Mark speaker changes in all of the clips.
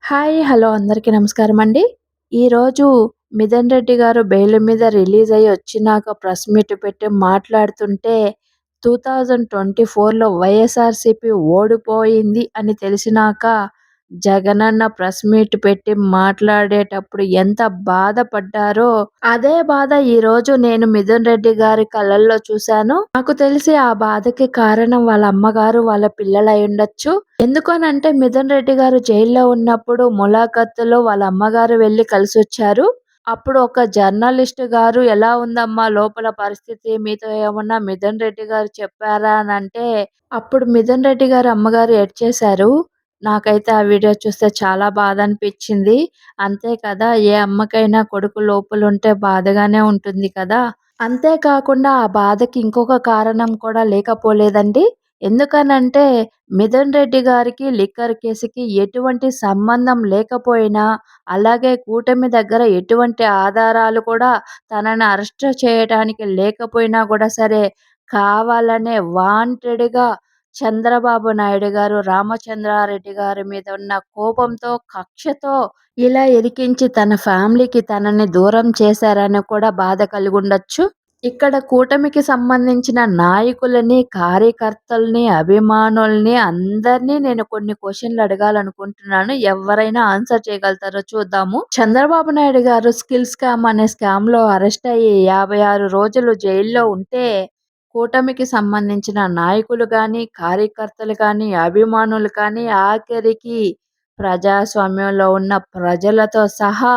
Speaker 1: Hi! Hello! అందరికీ నమస్కారమండి. ఈరోజు 'మిథున్ రెడ్డి' గారు బెయిల్ మీద రిలీజ్ అయ్యి వచ్చినాక ప్రెస్ మీట్ పెట్టి మాట్లాడుతుంటే 2024లో వైఎస్ఆర్‌సీపీ ఓడిపోయింది అని తెలిసినాక జగనన్న ప్రెస్ మీట్ పెట్టి మాట్లాడేటప్పుడు ఎంత బాధపడ్డారో, అదే బాధ ఈరోజు నేను 'మిథున్ రెడ్డి' గారి కళ్ళల్లో చూశాను. నాకు తెలిసి ఆ బాధకి కారణం వాళ్ళ అమ్మగారు, వాళ్ళ పిల్లలయ్యుండొచ్చు. ఎందుకనంటే 'మిథున్ రెడ్డి' గారు జైల్‌లో ఉన్నప్పుడు ములాఖత్తులో వాళ్ళ అమ్మగారు వెళ్లి కలిసొచ్చారు. అప్పుడు ఒక జర్నలిస్ట్ గారు "ఎలా ఉందమ్మా లోపల పరిస్థితి? మీతో ఏమన్నా 'మిథున్ రెడ్డి' గారు చెప్పారా?" అనంటే అప్పుడు 'మిథున్ రెడ్డి' గారి అమ్మగారు ఏడ్చేశారు. నాకైతే ఆ వీడియో చూస్తే చాలా బాధనిపిచ్చింది. అంతే కదా! ఏ అమ్మకైనా కొడుకు లోపలుంటే బాధగానే ఉంటుంది కదా! అంతే కాకుండా ఆ బాధకి ఇంకొక కారణం కూడా లేకపోలేదండి. ఎందుకనంటే 'మిథున్ రెడ్డి' గారికి లిక్కర్ కేసుకి ఎటువంటి సంబంధం లేకపోయినా, అలాగే కూటమి దగ్గర ఎటువంటి ఆధారాలు కూడా తనని అరెస్ట్ చేయటానికి లేకపోయినా కూడా సరే, కావాలనే వాంటెడ్‌గా చంద్రబాబు నాయుడు గారు, రామచంద్రారెడ్డి గారి మీద ఉన్న కోపంతో, కక్షతో ఇలా ఇరికించి తన ఫ్యామిలీకి తనని దూరం చేశారని కూడా బాధ కలిగుండొచ్చు. ఇక్కడ కూటమికి సంబంధించిన నాయకులని, కార్యకర్తల్ని, అభిమానుల్ని అందరిని నేను కొన్ని క్వెషన్‌లు అడగాలనుకుంటున్నాను. ఎవరైనా ఆన్సర్ చేయగలుగుతారో చూద్దాము. చంద్రబాబు నాయుడు గారు స్కిల్ స్కామ్ అనే స్కామ్‌లో అరెస్ట్ అయ్యి 56 రోజులు జైల్‌లో ఉంటే, కూటమికి సంబంధించిన నాయకులు గాని, కార్యకర్తలు గాని, అభిమానులు కానీ ఆఖరికి ప్రజాస్వామ్యంలో ఉన్న ప్రజలతో సహా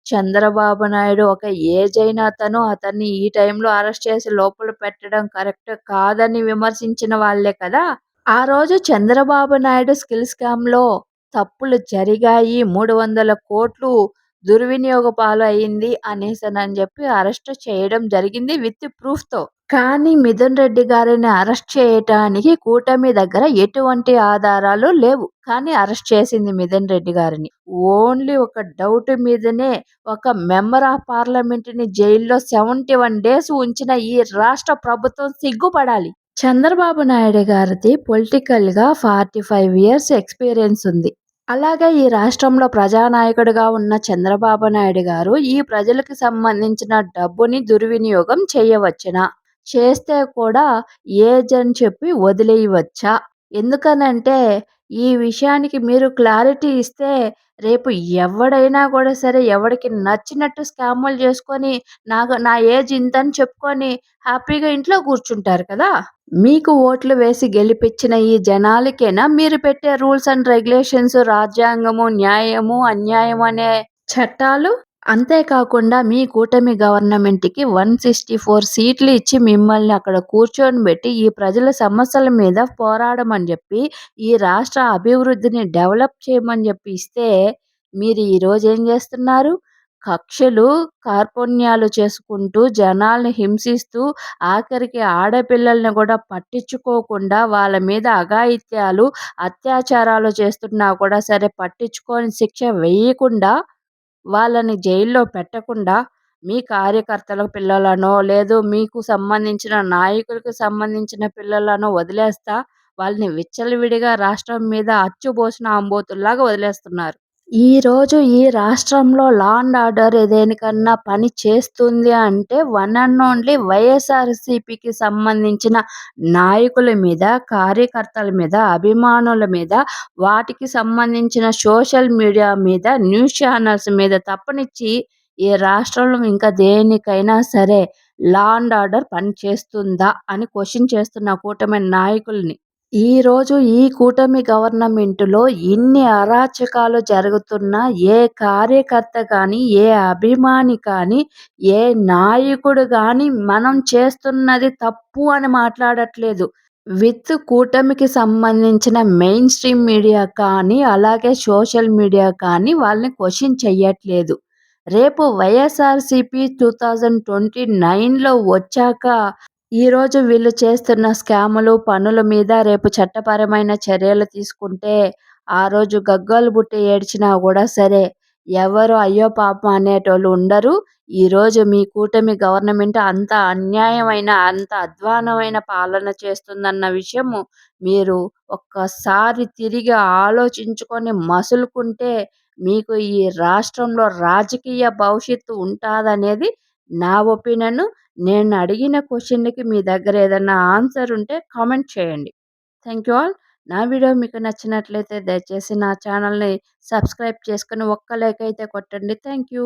Speaker 1: చంద్రబాబు నాయుడు ఒక ఏజ్ అయిన అతను, అతన్ని ఈ టైంలో అరెస్ట్ చేసి లోపల పెట్టడం కరెక్ట్ కాదని విమర్శించిన వాళ్ళే కదా! ఆ రోజు చంద్రబాబు నాయుడు స్కిల్ స్కామ్‌లో తప్పులు జరిగాయి. 300,00,00,000 దుర్వినియోగ పాలయింది అనేసనని చెప్పి అరెస్ట్ చేయడం జరిగింది విత్ ప్రూఫ్‌తో. కానీ 'మిథున్ రెడ్డి' గారిని అరెస్ట్ చేయటానికి కూటమి దగ్గర ఎటువంటి ఆధారాలు లేవు. కానీ అరెస్ట్ చేసింది 'మిథున్ రెడ్డి' గారిని. ఓన్లీ ఒక డౌట్ మీదనే ఒక మెంబర్ ఆఫ్ పార్లమెంట్‌ని జైల్‌లో 71 డేస్ ఉంచిన ఈ రాష్ట్ర ప్రభుత్వం సిగ్గుపడాలి. చంద్రబాబు నాయుడు గారిది పొలిటికల్‌గా 45 ఇయర్స్ ఎక్స్‌పీరియన్స్ ఉంది. అలాగే ఈ రాష్ట్రంలో ప్రజానాయకుడిగా ఉన్న చంద్రబాబు నాయుడు గారు ఈ ప్రజలకు సంబంధించిన డబ్బుని దుర్వినియోగం చేయవచ్చునా? చేస్తే కూడా ఏజ్ అని చెప్పి వదిలేయవచ్చా? ఎందుకనంటే ఈ విషయానికి మీరు క్లారిటీ ఇస్తే రేపు ఎవడైనా కూడా సరే ఎవడికి నచ్చినట్టు స్కాములు చేసుకొని నా ఏజ్ ఇంతని చెప్పుకొని హ్యాపీగా ఇంట్లో కూర్చుంటారు కదా! మీకు ఓట్లు వేసి గెలిపించిన ఈ జనాలకేనా మీరు పెట్టే రూల్స్ అండ్ రెగ్యులేషన్స్, రాజ్యాంగము, న్యాయము, అన్యాయం అనే చట్టాలు? అంతేకాకుండా మీ కూటమి గవర్నమెంట్‌కి 164 సీట్లు ఇచ్చి మిమ్మల్ని అక్కడ కూర్చొనిబెట్టి ఈ ప్రజల సమస్యల మీద పోరాడమని జెప్పి, ఈ రాష్ట్ర అభివృద్ధిని డెవలప్ చేయమని జెప్పి ఇస్తే, మీరు ఈరోజు ఏం జేస్తున్నారు? కక్షలు, కార్పణ్యాలు చేసుకుంటూ, జనాల్ని హింసిస్తూ, ఆఖరికి ఆడపిల్లల్ని గూడా పట్టించుకోకుండా వాళ్ళ మీద అఘాయిత్యాలు, అత్యాచారాలు చేస్తున్నా కూడా సరే పట్టించుకొని శిక్ష వేయకుండా వాళ్ళని జైల్లో పెట్టకుండా, మీ కార్యకర్తల పిల్లలనో, లేదు మీకు సంబంధించిన నాయకులకు సంబంధించిన పిల్లలనో వదిలేస్తా, వాళ్ళని విచ్చలవిడిగా రాష్ట్రం మీద అచ్చుబోసిన ఆంబోతుల్లాగా వదిలేస్తున్నారు. ఈరోజు ఈ రాష్ట్రంలో లా అండ్ ఆర్డర్ దేనికన్నా పని చేస్తుంది అంటే వన్ అండ్ ఓన్లీ వైఎస్ఆర్‌సీపీకి సంబంధించిన నాయకుల మీద, కార్యకర్తల మీద, అభిమానుల మీద, వాటికి సంబంధించిన సోషల్ మీడియా మీద, న్యూస్ ఛానల్స్ మీద తప్పనిచ్చి ఈ రాష్ట్రంలో ఇంకా దేనికైనా సరే లా అండ్ ఆర్డర్ పని చేస్తుందా అని క్వెషన్ చేస్తున్న కూటమి నాయకుల్ని. ఈరోజు ఈ కూటమి గవర్నమెంటులో ఇన్ని అరాచకాలు జరుగుతున్నా ఏ కార్యకర్త కానీ, ఏ అభిమాని కానీ, ఏ నాయకుడు గానీ మనం చేస్తున్నది తప్పు అని మాట్లాడట్లేదు. విత్ కూటమికి సంబంధించిన మెయిన్ స్ట్రీమ్ మీడియా కానీ, అలాగే సోషల్ మీడియా కానీ వాళ్ళని క్వెషన్ చెయ్యట్లేదు. రేపు వైఎస్ఆర్‌సీపీ 2029లో వచ్చాక ఈరోజు వీళ్ళు చేస్తున్న స్కాములు, పనుల మీద రేపు చట్టపరమైన చర్యలు తీసుకుంటే, ఆ రోజు గగ్గోలు బుట్టి ఏడ్చినా గూడా సరే, ఎవరు అయ్యో పాపం అనేటోళ్ళు ఉండరు. ఈరోజు మీ కూటమి గవర్నమెంట్ అంత అన్యాయమైన, అంత అధ్వాన్నమైన పాలన చేస్తుందన్న విషయము మీరు ఒక్కసారి తిరిగి ఆలోచించుకొని మసులుకుంటే మీకు ఈ రాష్ట్రంలో రాజకీయ భవిష్యత్తు ఉంటాదనేది నా ఒపీనియన్. నేను అడిగిన క్వెషన్‌కి మీ దగ్గర ఏదన్నా ఆన్సర్ ఉంటే కామెంట్ చేయండి. Thank you all. నా వీడియో మీకు నచ్చినట్లయితే దయచేసి నా ఛానల్‌ని సబ్స్క్రైబ్ చేసుకొని ఒక్క లైక్ అయితే కొట్టండి. Thank you.